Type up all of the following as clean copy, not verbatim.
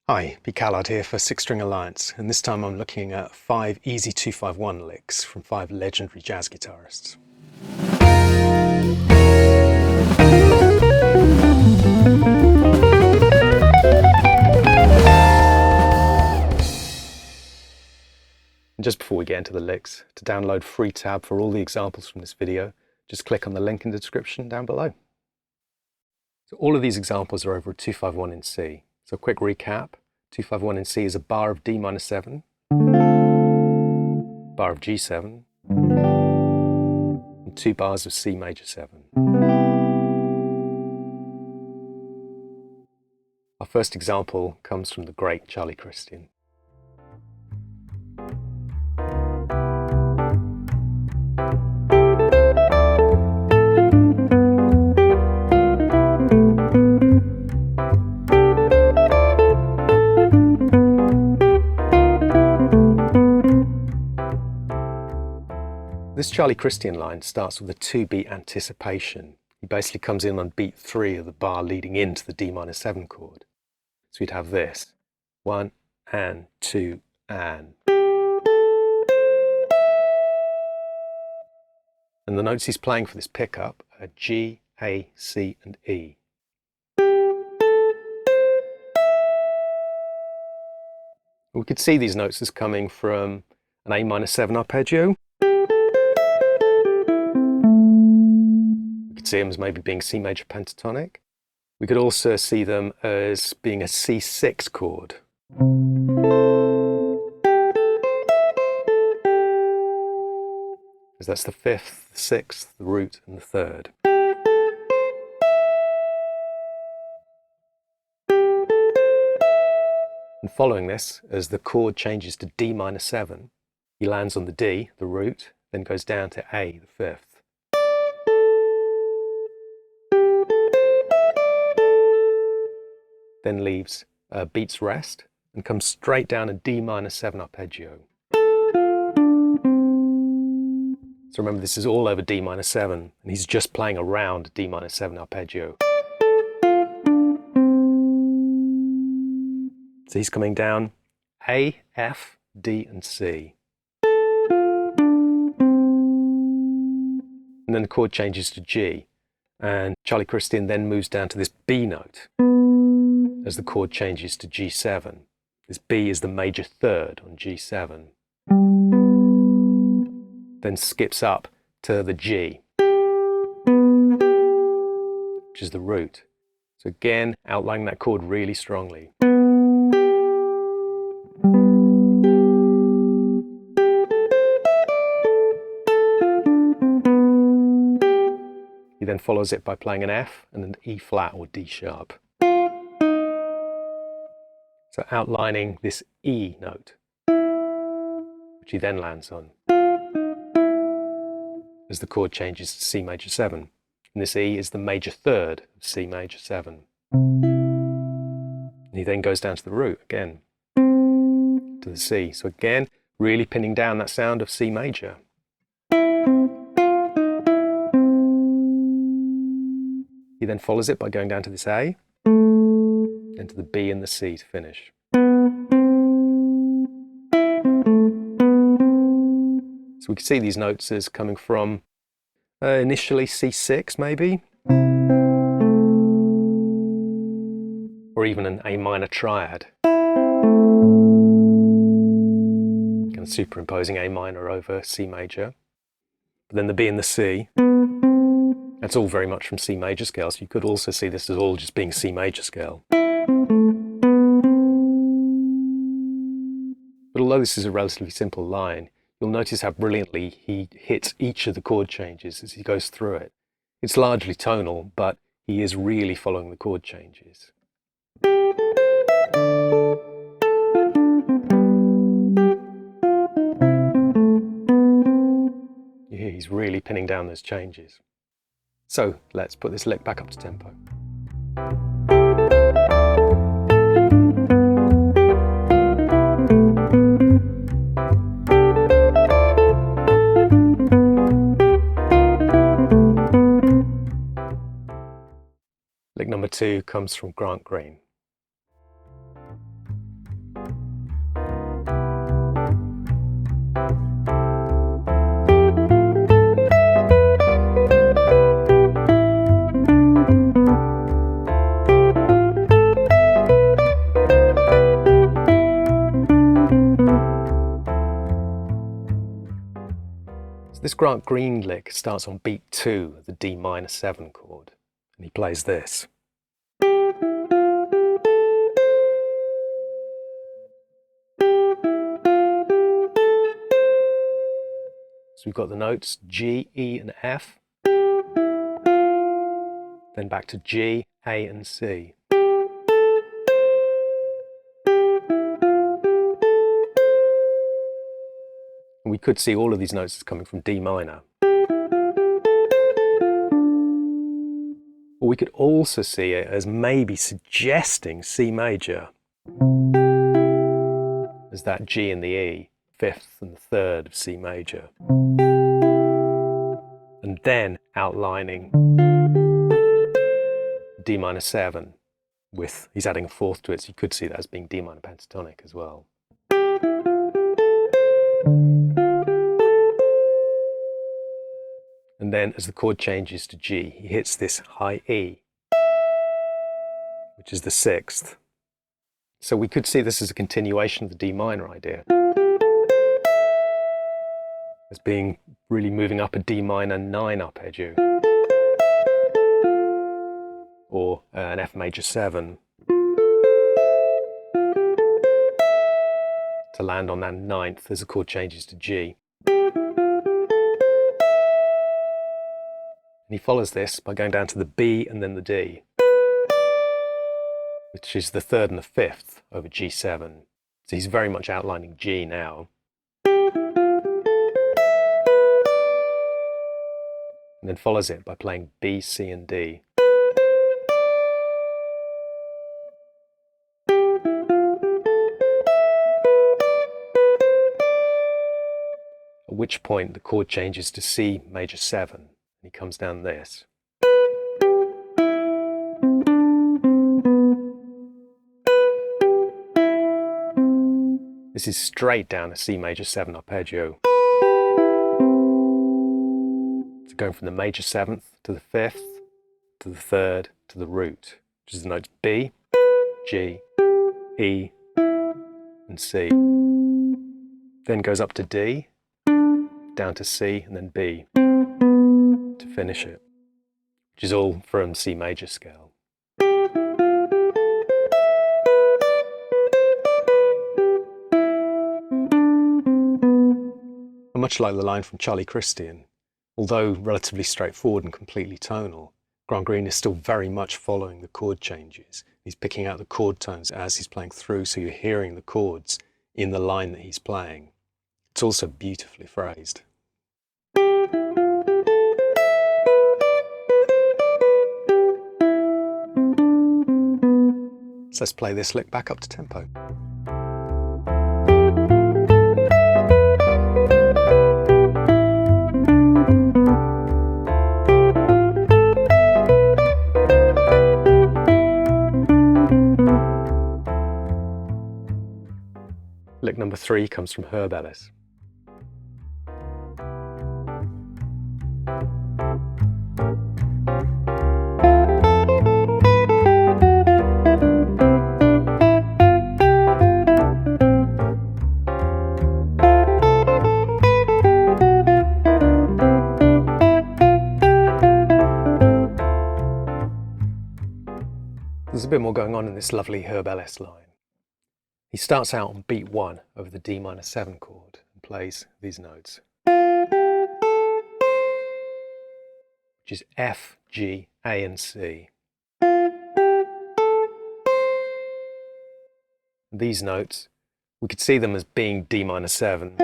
Hi, Pete Callard here for Six String Alliance, and this time I'm looking at 5 easy 251 licks from 5 legendary jazz guitarists. And just before we get into the licks, to download free tab for all the examples from this video, just click on the link in the description down below. So all of these examples are over a 251 in C. So a quick recap, 251 in C is a bar of D minor 7, bar of G7, and 2 bars of C major 7. Our first example comes from the great Charlie Christian. This Charlie Christian line starts with a 2-beat anticipation. He basically comes in on beat 3 of the bar leading into the D minor 7 chord. So we'd have this, 1 and 2 and. And the notes he's playing for this pickup are G, A, C and E. We could see these notes as coming from an A minor 7 arpeggio. See them as maybe being C major pentatonic. We could also see them as being a C6 chord. Because that's the 5th, the 6th, the root and the 3rd. And following this, as the chord changes to D minor 7, he lands on the D, the root, then goes down to A, the 5th. Then leaves beats rest and comes straight down a D minor 7 arpeggio. So remember, this is all over D minor 7, and he's just playing around D minor 7 arpeggio. So he's coming down A, F, D and C. And then the chord changes to G, and Charlie Christian then moves down to this B note as the chord changes to G7. This B is the major 3rd on G7. Then skips up to the G, which is the root. So again, outlining that chord really strongly. He then follows it by playing an F and an E flat or D sharp. So outlining this E note, which he then lands on as the chord changes to C major 7. And this E is the major 3rd of C major 7. And he then goes down to the root again, to the C. So again, really pinning down that sound of C major. He then follows it by going down to this A, and to the B and the C to finish. So we can see these notes as coming from initially C6 maybe, or even an A minor triad. Kind of superimposing A minor over C major. But then the B and the C, that's all very much from C major scale, so you could also see this as all just being C major scale. But although this is a relatively simple line, you'll notice how brilliantly he hits each of the chord changes as he goes through it. It's largely tonal, but he is really following the chord changes. Yeah, he's really pinning down those changes. So let's put this lick back up to tempo. Lick number 2 comes from Grant Green. This Grant Green lick starts on beat 2 of the D minor 7 chord, and he plays this. So we've got the notes G, E and F, then back to G, A and C. And we could see all of these notes as coming from D minor. Or we could also see it as maybe suggesting C major as that G and the E, 5th and the 3rd of C major. And then outlining D minor 7 with, he's adding a 4th to it, so you could see that as being D minor pentatonic as well. And then as the chord changes to G, he hits this high E, which is the 6th. So we could see this as a continuation of the D minor idea, as being really moving up a D minor 9 arpeggio, or an F major 7, to land on that 9th as the chord changes to G. And he follows this by going down to the B and then the D, which is the 3rd and the 5th over G7. So he's very much outlining G now. And then follows it by playing B, C and D. At which point the chord changes to C major 7. He comes down this. This is straight down a C major 7 arpeggio. So going from the major 7th to the 5th, to the 3rd, to the root, which is the notes B, G, E, and C. Then goes up to D, down to C, and then B, to finish it, which is all from C major scale. And much like the line from Charlie Christian, although relatively straightforward and completely tonal, Grant Green is still very much following the chord changes. He's picking out the chord tones as he's playing through, so you're hearing the chords in the line that he's playing. It's also beautifully phrased. So let's play this lick back up to tempo. Lick number 3 comes from Herb Ellis. There's a bit more going on in this lovely Herb Ellis line. He starts out on beat 1 over the D minor 7 chord and plays these notes, which is F, G, A and C. These notes, we could see them as being D minor 7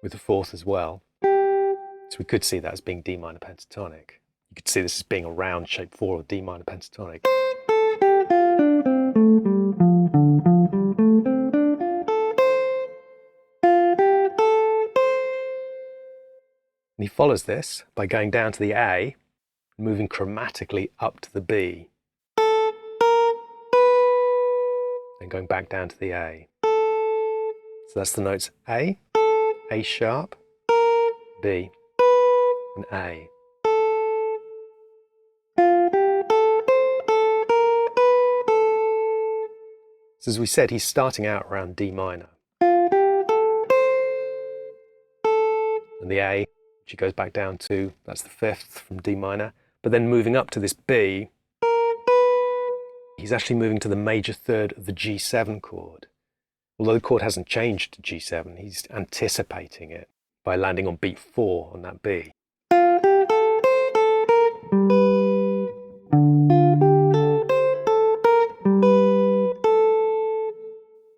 with the 4th as well. So we could see that as being D minor pentatonic. You could see this as being a round shape 4 of D minor pentatonic. And he follows this by going down to the A, moving chromatically up to the B, then going back down to the A. So that's the notes A, A sharp, B, and A. So as we said, he's starting out around D minor. and the A, which he goes back down to, that's the 5th from D minor. But then moving up to this B, he's actually moving to the major third of the G7 chord. Although the chord hasn't changed to G7, he's anticipating it by landing on beat 4 on that B.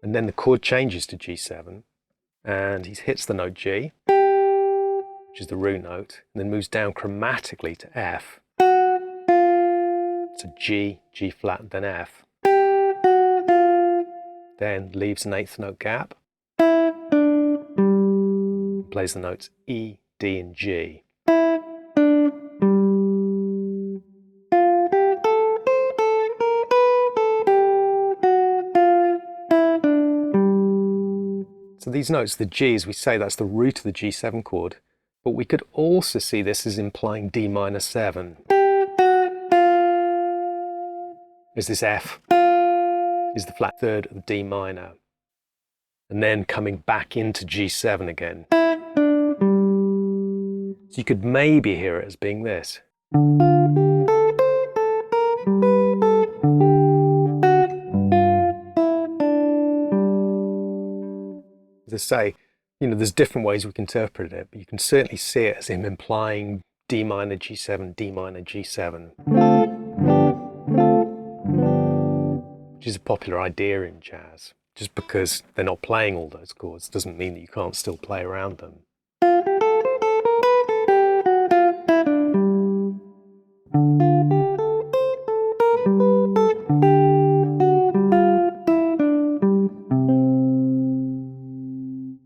And then the chord changes to G7, and he hits the note G, which is the root note, and then moves down chromatically to F. So G, G flat, then F. Then leaves an 8th note gap, plays the notes E, D, and G. So these notes, the G, as we say, that's the root of the G7 chord, but we could also see this as implying D minor 7. As this F is the flat third of D minor, and then coming back into G7 again. So you could maybe hear it as being this. As I say, there's different ways we can interpret it, but you can certainly see it as him implying D minor, G7, D minor, G7. Which is a popular idea in jazz. Just because they're not playing all those chords doesn't mean that you can't still play around them.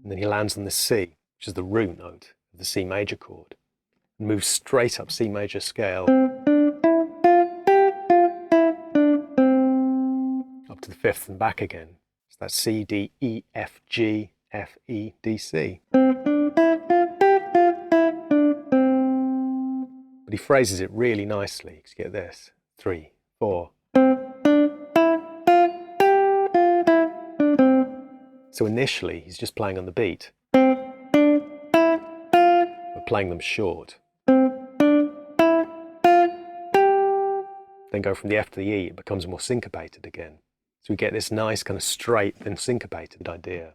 And then he lands on the C, which is the root note of the C major chord, and moves straight up C major scale up to the 5th and back again. So that's C, D, E, F, G, F, E, D, C. But he phrases it really nicely, because you get this, 3, 4. So initially, he's just playing on the beat, but playing them short. Then go from the F to the E, it becomes more syncopated again. So we get this nice kind of straight then syncopated idea.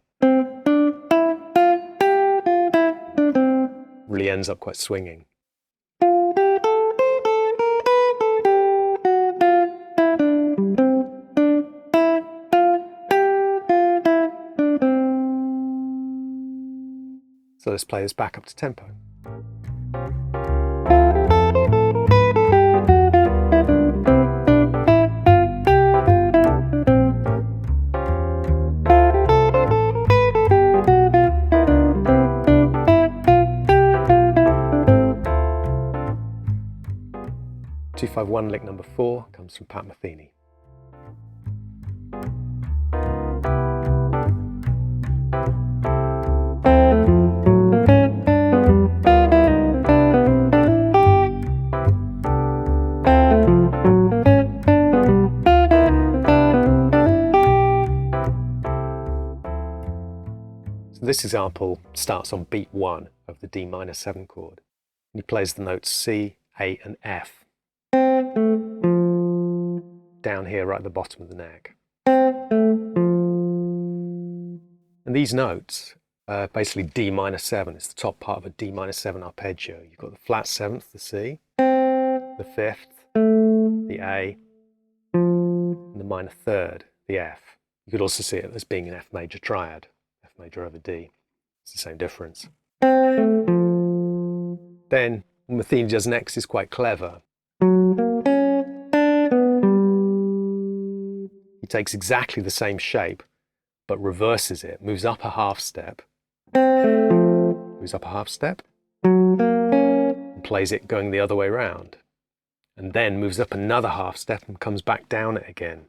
Really ends up quite swinging. So let's play this back up to tempo. (251) lick number 4 comes from Metheny. So this example starts on beat 1 of the D minor 7 chord, and he plays the notes C, A, and F down here right at the bottom of the neck. And these notes are basically D minor 7. It's the top part of a D minor 7 arpeggio. You've got the flat 7th, the C, the 5th, the A, and the minor 3rd, the F. You could also see it as being an F major triad, F major over D. It's the same difference. Then what Metheny does next is quite clever. He takes exactly the same shape, but reverses it, moves up a half step, and plays it going the other way round, and then moves up another half step and comes back down it again.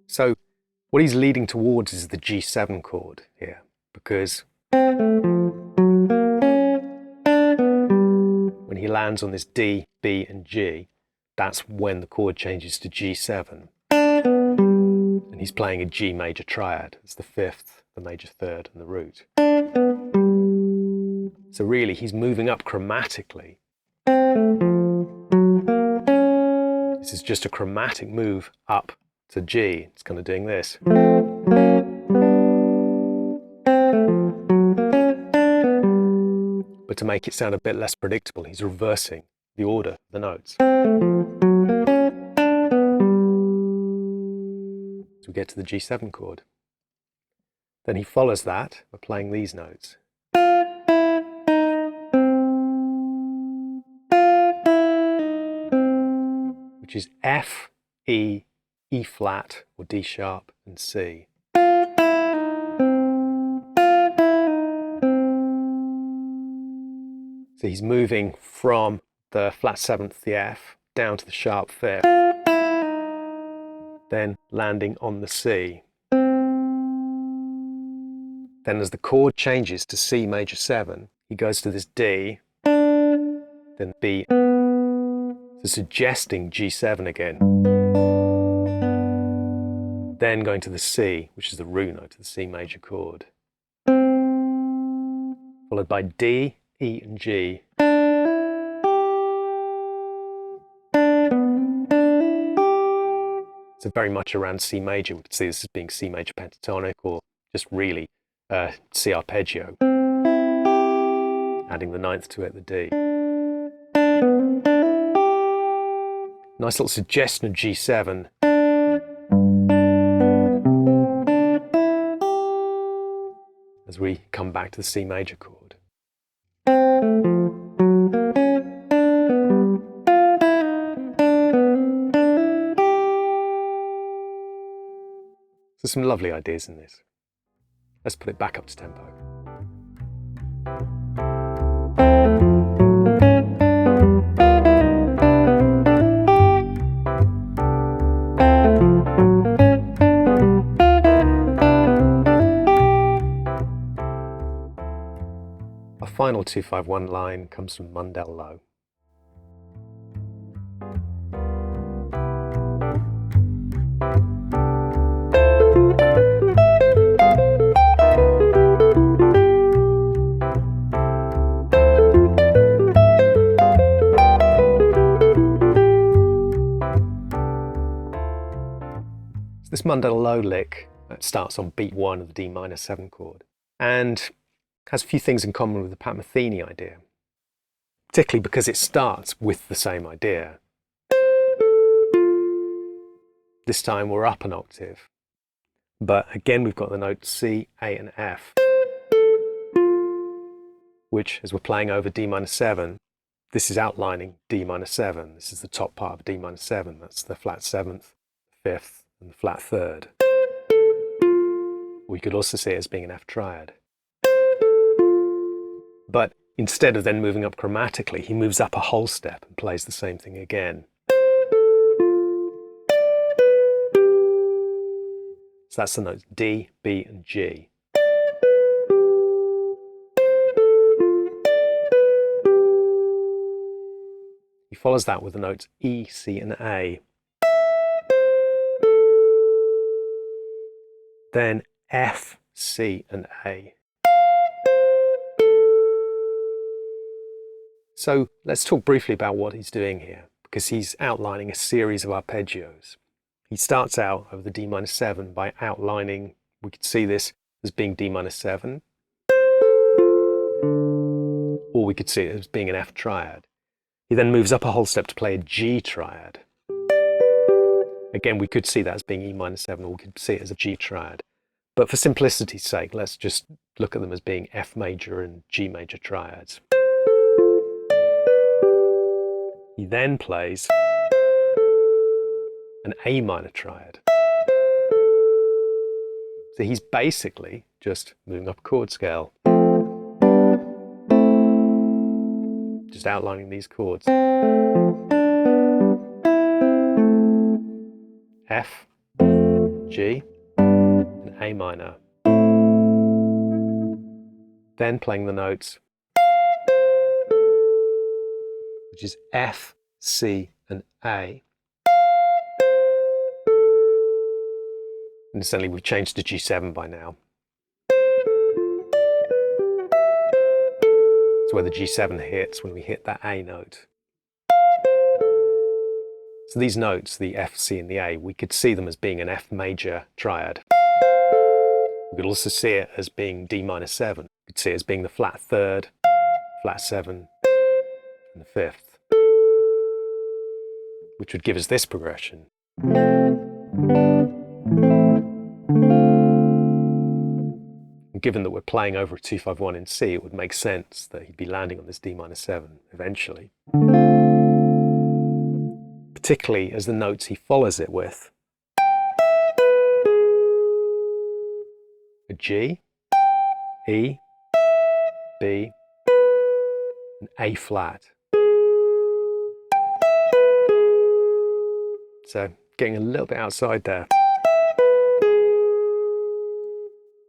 So what he's leading towards is the G7 chord here, because when he lands on this D, B, and G, that's when the chord changes to G7. And he's playing a G major triad. It's the fifth, the major third, and the root. So really, he's moving up chromatically. This is just a chromatic move up to G. It's kind of doing this. But to make it sound a bit less predictable, he's reversing the order of the notes. So we get to the G7 chord. Then he follows that by playing these notes. Which is F, E, E flat, or D sharp, and C. So he's moving from the flat seventh, the F, down to the sharp fifth, then landing on the C. Then as the chord changes to C major 7, he goes to this D, then B, so suggesting G7 again. Then going to the C, which is the root note of the C major chord. Followed by D, E, and G. So very much around C major. We could see this as being C major pentatonic, or just really C arpeggio. Adding the ninth to it, the D. Nice little suggestion of G7. As we come back to the C major chord. So some lovely ideas in this. Let's put it back up to tempo. Our final 251 line comes from Mundell Lowe. This Mundell Lowe lick starts on beat 1 of the D minor 7 chord and has a few things in common with the Pat Metheny idea, particularly because it starts with the same idea. This time we're up an octave, but again we've got the notes C, A, and F, which, as we're playing over D minor 7, this is outlining D minor 7. This is the top part of D minor 7. That's the flat 7th, 5th, and the flat 3rd. We could also see it as being an F triad. But instead of then moving up chromatically, he moves up a whole step and plays the same thing again. So that's the notes D, B, and G. He follows that with the notes E, C, and A. Then F, C, and A. So let's talk briefly about what he's doing here, because he's outlining a series of arpeggios. He starts out over the D minor 7 by outlining, we could see this as being D minor 7, or we could see it as being an F triad. He then moves up a whole step to play a G triad. Again, we could see that as being E minor 7, or we could see it as a G triad. But for simplicity's sake, let's just look at them as being F major and G major triads. He then plays an A minor triad. So he's basically just moving up a chord scale. Just outlining these chords. F, G, and A minor. Then playing the notes which is F, C, and A. Incidentally, we've changed to G7 by now. It's where the G7 hits when we hit that A note. So these notes, the F, C, and the A, we could see them as being an F major triad. We could also see it as being D minor 7. We could see it as being the flat third, flat 7, and the fifth, which would give us this progression. And given that we're playing over a 2-5-1 in C, it would make sense that he'd be landing on this D minor 7 eventually. Particularly as the notes he follows it with a G, E, B, and A flat. So getting a little bit outside there.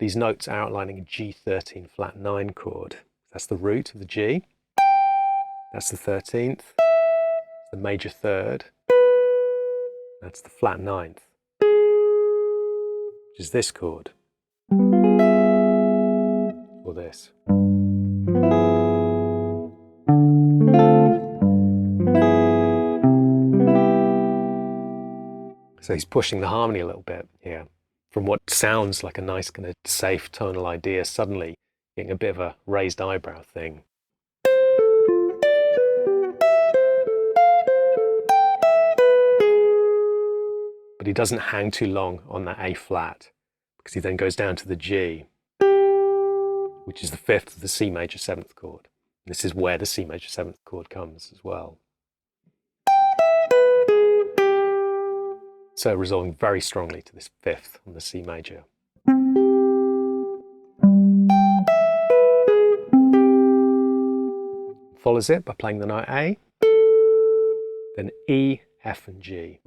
These notes are outlining a G13 flat 9 chord. That's the root of the G. That's the 13th. The major third. That's the flat 9th, which is this chord. Or this. So he's pushing the harmony a little bit here. From what sounds like a nice kind of safe tonal idea, suddenly getting a bit of a raised eyebrow thing. But he doesn't hang too long on that A flat, because he then goes down to the G, which is the fifth of the C major 7th chord. This is where the C major 7th chord comes as well. So resolving very strongly to this fifth on the C major. Follows it by playing the note A, then E, F, and G.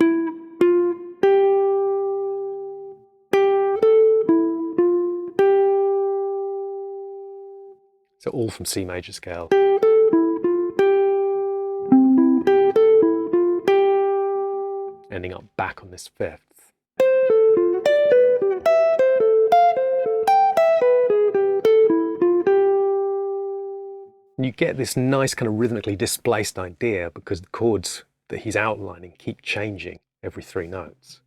So all from C major scale. Ending up back on this fifth. And you get this nice kind of rhythmically displaced idea because the chords that he's outlining keep changing every 3 notes.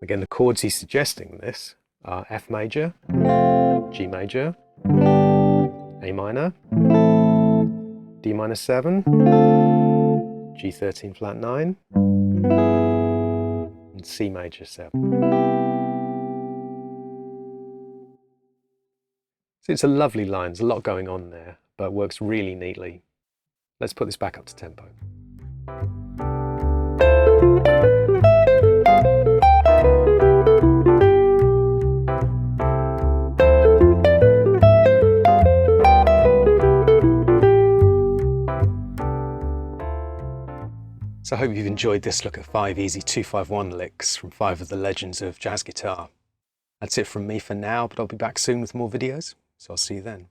Again, the chords he's suggesting this are F major, G major, A minor, D minor 7, G13 flat 9, and C major 7. So it's a lovely line, there's a lot going on there, but works really neatly. Let's put this back up to tempo. So I hope you've enjoyed this look at 5 easy 2-5-1 licks from 5 of the legends of jazz guitar. That's it from me for now, but I'll be back soon with more videos, so I'll see you then.